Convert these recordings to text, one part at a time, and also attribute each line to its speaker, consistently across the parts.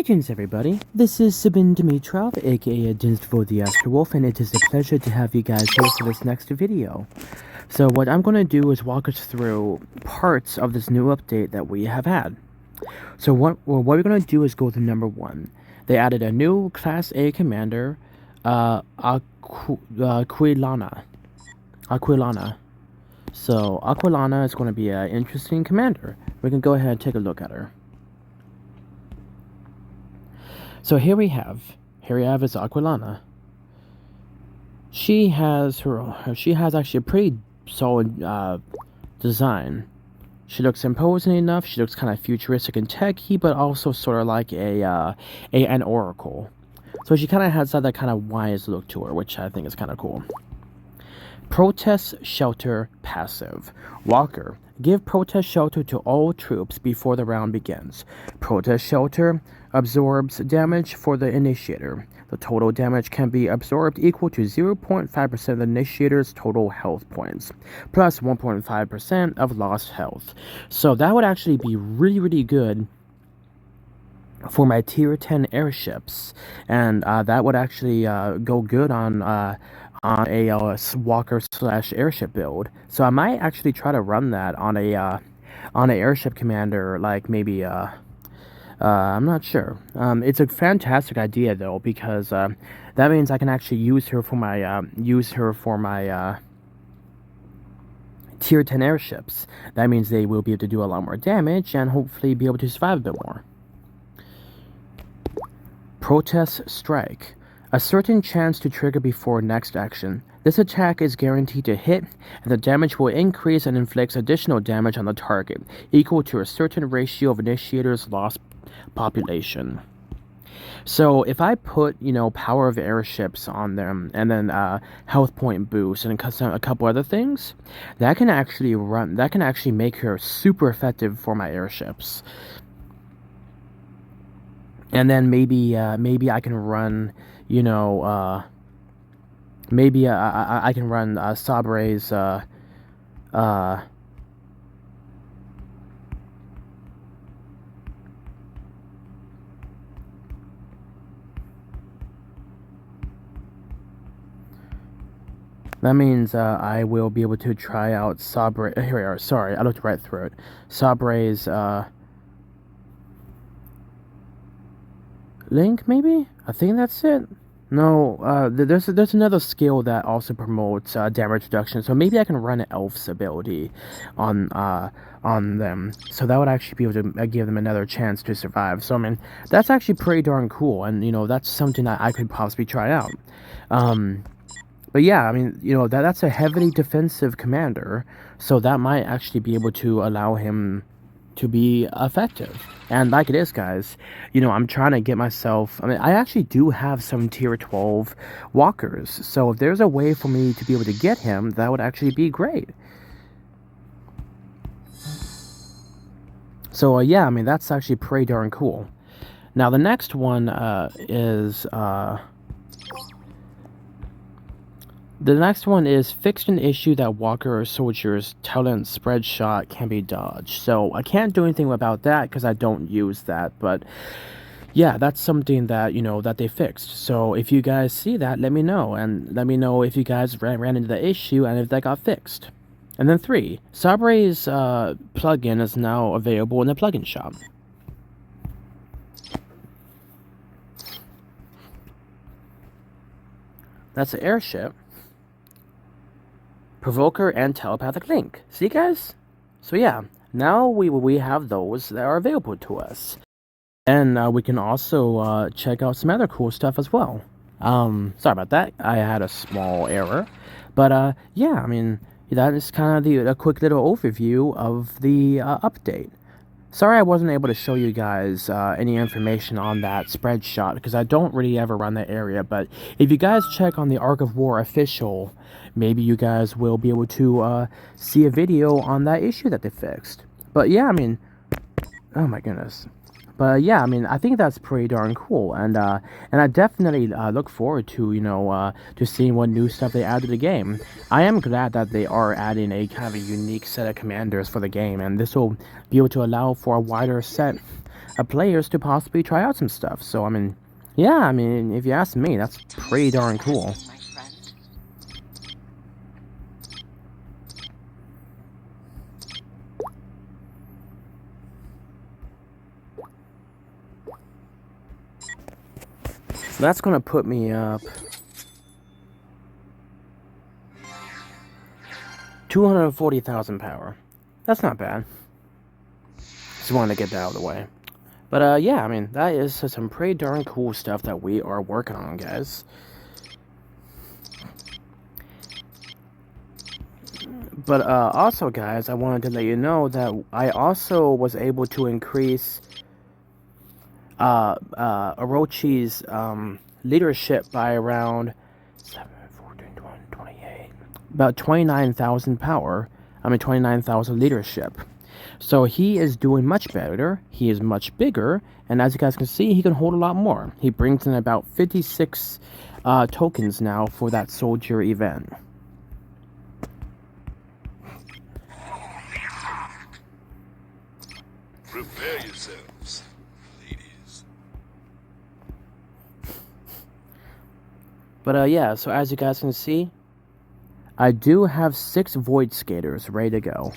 Speaker 1: Greetings everybody, this is Sabin Dimitrov, aka for The-Astral-Wolf, and it is a pleasure to have you guys here for this next video. So what I'm going to do is walk us through parts of this new update that we have had. So what we're going to do is go to number 1. They added a new Class A commander, Aquilana. So Aquilana is going to be an interesting commander. We can go ahead and take a look at her. So here we have is Aquilana. She has actually a pretty solid design. She looks imposing enough. She looks kind of futuristic and techy, but also sort of like an oracle. So she kind of has that kind of wise look to her, which I think is kind of cool. Protest Shelter passive. Walker. Give Protest Shelter to all troops before the round begins. Protest Shelter absorbs damage for the initiator. The total damage can be absorbed equal to 0.5% of the initiator's total health points, plus 1.5% of lost health. So that would actually be really good for my tier 10 airships, and that would actually go good on a walker / airship build. So I might actually try to run that on a airship commander, like maybe I'm not sure. It's a fantastic idea though, because that means I can actually use her for my tier 10 airships. That means they will be able to do a lot more damage and hopefully be able to survive a bit more. Protest Strike. A certain chance to trigger before next action. This attack is guaranteed to hit, and the damage will increase and inflicts additional damage on the target, equal to a certain ratio of initiator's lost population. So if I put, power of airships on them, and then health point boost, and a couple other things, that can actually make her super effective for my airships. And then maybe I can run, maybe I can run Sabre's that means I will be able to try out Sabre. Here we are. Sorry, I looked right through it. Sabre's Link, maybe? I think that's it. No, there's another skill that also promotes damage reduction. So maybe I can run Elf's ability on them. So that would actually be able to give them another chance to survive. So I mean, that's actually pretty darn cool, and that's something that I could possibly try out. But yeah, I mean, that's a heavily defensive commander, so that might actually be able to allow him to be effective. And like it is, guys, I'm trying to get myself, I actually do have some tier 12 walkers, so if there's a way for me to be able to get him, that would actually be great. So yeah, that's actually pretty darn cool. Now the next one is fixed an issue that walker or soldier's talent spread shot can be dodged. So I can't do anything about that because I don't use that. But yeah, that's something that, that they fixed. So if you guys see that, let me know. And let me know if you guys ran into the issue and if that got fixed. And then 3, Sabre's plugin is now available in the plugin shop. That's an airship. Provoker and Telepathic Link. See, guys? So yeah, now we have those that are available to us. And we can also check out some other cool stuff as well. Sorry about that. I had a small error. But yeah, that is kind of a quick little overview of the update. Sorry I wasn't able to show you guys any information on that spread shot, because I don't really ever run that area, but if you guys check on the Ark of War official, maybe you guys will be able to see a video on that issue that they fixed. But yeah, oh my goodness. But yeah, I think that's pretty darn cool, and I definitely look forward to to seeing what new stuff they add to the game. I am glad that they are adding a kind of a unique set of commanders for the game, and this will be able to allow for a wider set players to possibly try out some stuff. So I mean, yeah, I mean, if you ask me, that's pretty darn cool. So that's gonna put me up 240,000 power. That's not bad. Just wanted to get that out of the way. But yeah, I mean, that is some pretty darn cool stuff that we are working on, guys. But also, guys, I wanted to let you know that I also was able to increase Orochi's leadership by around 7, 14, 20, 28, about 29,000 power. I mean, 29,000 leadership. So he is doing much better. He is much bigger, and as you guys can see, he can hold a lot more. He brings in about 56 tokens now for that soldier event.
Speaker 2: Prepare yourselves, ladies.
Speaker 1: But yeah, so as you guys can see, I do have 6 Void Skaters ready to go.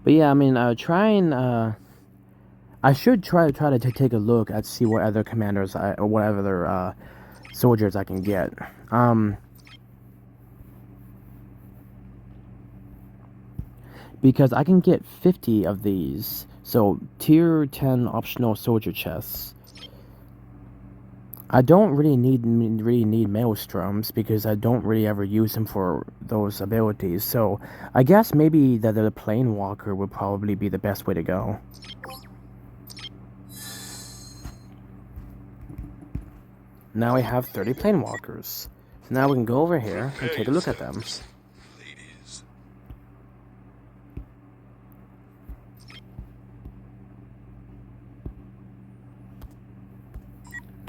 Speaker 1: But yeah, I mean, I should try to take a look at see what other commanders or what other soldiers I can get. Because I can get 50 of these, so tier 10 optional soldier chests. I don't really need maelstroms because I don't really ever use them for those abilities. So I guess maybe the plane walker would probably be the best way to go. Now we have 30 plane walkers. So now we can go over here and take a look at them.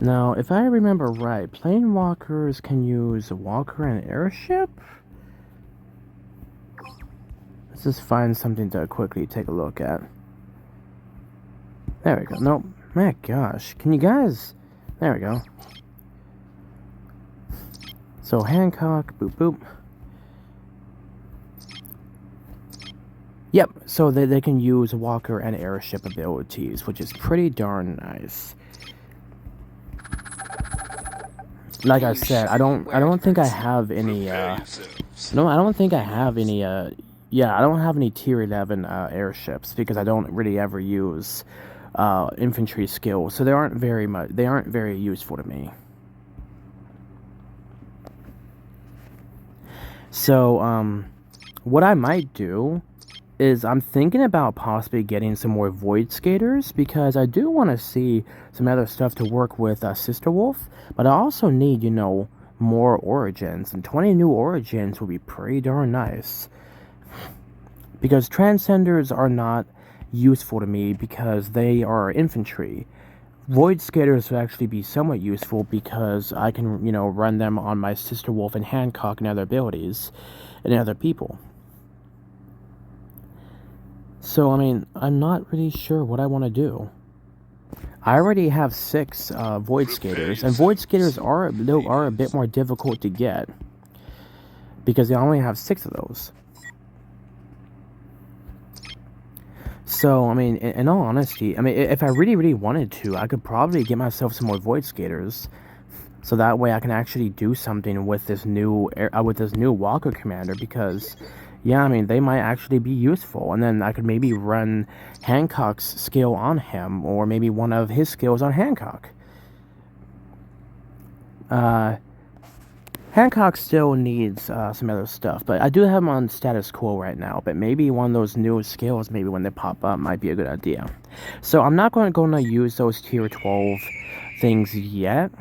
Speaker 1: Now, if I remember right, plane walkers can use a walker and airship? Let's just find something to quickly take a look at. There we go. Nope. My gosh. Can you guys... There we go. So, Hancock, boop boop. Yep, so they can use walker and airship abilities, which is pretty darn nice. Like I said, I don't think I have any no, I don't think I have any yeah, I don't have any tier 11 airships because I don't really ever use infantry skills. So they aren't very useful to me. So what I might do is I'm thinking about possibly getting some more Void Skaters because I do want to see some other stuff to work with Sister Wolf, but I also need, you know, more Origins, and 20 new Origins would be pretty darn nice. Because Transcenders are not useful to me because they are infantry. Void Skaters would actually be somewhat useful because I can, you know, run them on my Sister Wolf and Hancock and other abilities and other people. So, I mean, I'm not really sure what I want to do. I already have 6 Void Skaters, and Void Skaters are a bit more difficult to get because I only have 6 of those. So, I mean, in all honesty, I mean, if I really wanted to, I could probably get myself some more Void Skaters, so that way I can actually do something with this new Walker Commander because. Yeah, I mean, they might actually be useful. And then I could maybe run Hancock's skill on him, or maybe one of his skills on Hancock. Hancock still needs some other stuff, but I do have him on status quo right now. But maybe one of those new skills, maybe when they pop up, might be a good idea. So I'm not going to use those tier 12 things yet.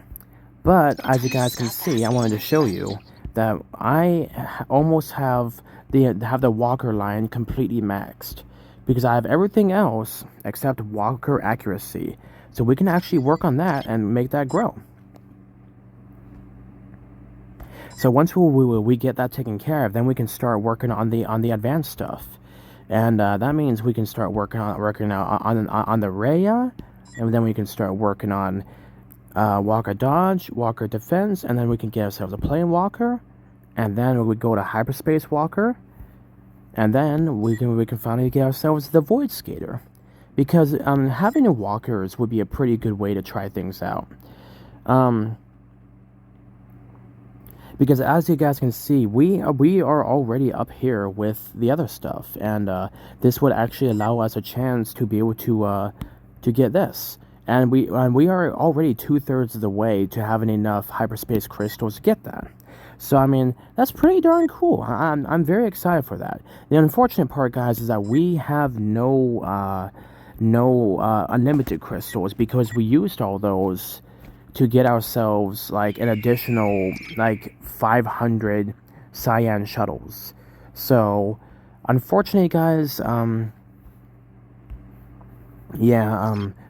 Speaker 1: But as you guys can see, I wanted to show you that I almost have the Walker line completely maxed because I have everything else except Walker accuracy, so we can actually work on that and make that grow. So once we get that taken care of, then we can start working on the advanced stuff, and that means we can start working on the Rhea, and then we can start working on Walker Dodge, Walker Defense, and then we can get ourselves a Plane Walker, and then we would go to Hyperspace Walker, and then we can finally get ourselves the Void Skater, because having the walkers would be a pretty good way to try things out. Because as you guys can see, we are already up here with the other stuff, and this would actually allow us a chance to be able to get this. And we are already 2/3 of the way to having enough hyperspace crystals to get that. So I mean, that's pretty darn cool. I'm very excited for that. The unfortunate part, guys, is that we have no unlimited crystals, because we used all those to get ourselves like an additional like 500 cyan shuttles. So unfortunately, guys,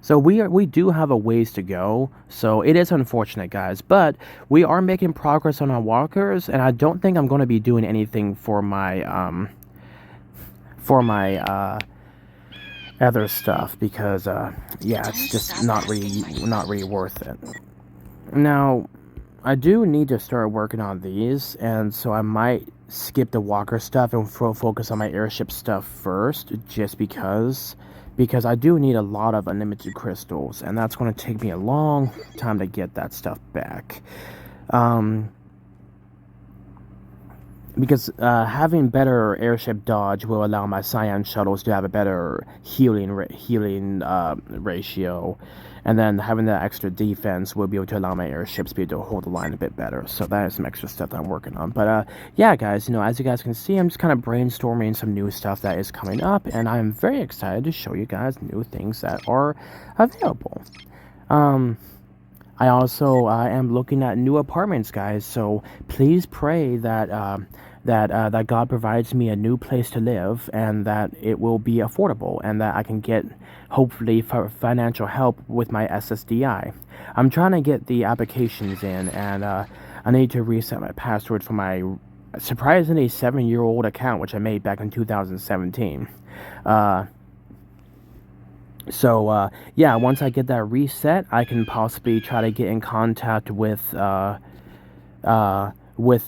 Speaker 1: so we do have a ways to go. So it is unfortunate, guys, but we are making progress on our walkers, and I don't think I'm going to be doing anything for my other stuff, because yeah, it's just not really worth it. Now, I do need to start working on these, and so I might skip the walker stuff and focus on my airship stuff first, just because I do need a lot of unlimited crystals, and that's going to take me a long time to get that stuff back. Because having better airship dodge will allow my cyan shuttles to have a better healing ratio, and then having that extra defense will be able to allow my airships to be able to hold the line a bit better. So that is some extra stuff that I'm working on. But yeah, guys, as you guys can see, I'm just kind of brainstorming some new stuff that is coming up, and I'm very excited to show you guys new things that are available. I also am looking at new apartments, guys. So please pray that that God provides me a new place to live, and that it will be affordable, and that I can get hopefully financial help with my SSDI. I'm trying to get the applications in, and I need to reset my password for my surprisingly 7-year-old account, which I made back in 2017. So yeah, once I get that reset, I can possibly try to get in contact with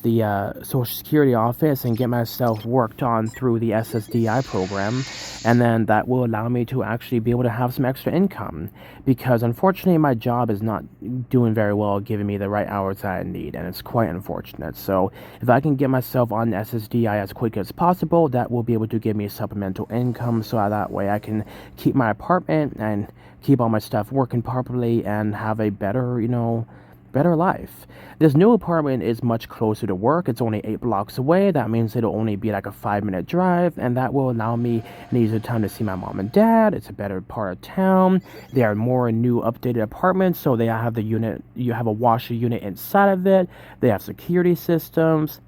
Speaker 1: the Social Security office and get myself worked on through the SSDI program, and then that will allow me to actually be able to have some extra income, because unfortunately my job is not doing very well, giving me the right hours that I need, and it's quite unfortunate. So if I can get myself on SSDI as quick as possible, that will be able to give me supplemental income, so that way I can keep my apartment and keep all my stuff working properly and have a better, better life. This new apartment is much closer to work. It's only 8 blocks away. That means it'll only be like a 5-minute drive, and that will allow me an easier time to see my mom and dad. It's a better part of town. There are more new updated apartments, so they have you have a washer unit inside of it. They have security systems.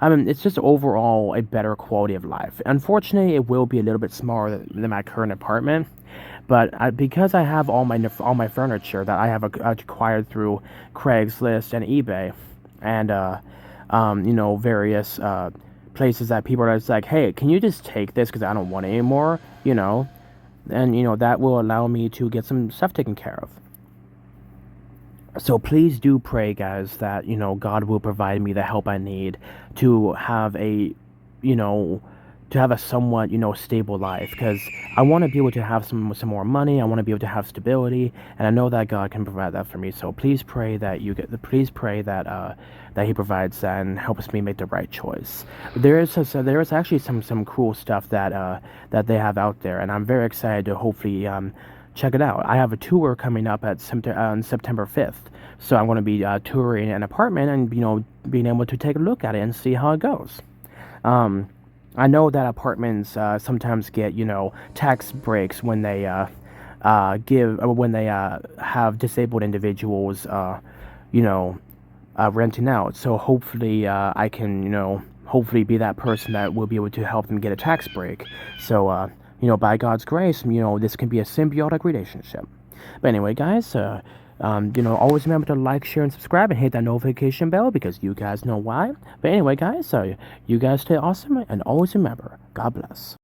Speaker 1: I mean, it's just overall a better quality of life. Unfortunately, it will be a little bit smaller than my current apartment, but because I have all my furniture that I have acquired through Craigslist and eBay, and various places that people are just like, hey, can you just take this because I don't want it anymore, and that will allow me to get some stuff taken care of. So please do pray, guys, that God will provide me the help I need to have a somewhat stable life, because I want to be able to have some more money. I want to be able to have stability, and I know that God can provide that for me. So please pray that that He provides that and helps me make the right choice. There is actually some cool stuff that they have out there, and I'm very excited to hopefully check it out. I have a tour coming up on September 5th, so I'm going to be touring an apartment and being able to take a look at it and see how it goes. I know that apartments sometimes get tax breaks when they have disabled individuals renting out. So hopefully I can hopefully be that person that will be able to help them get a tax break. So by God's grace, this can be a symbiotic relationship. But anyway, guys, Always remember to like, share, and subscribe, and hit that notification bell because you guys know why. But anyway, guys, so you guys stay awesome, and always remember, God bless.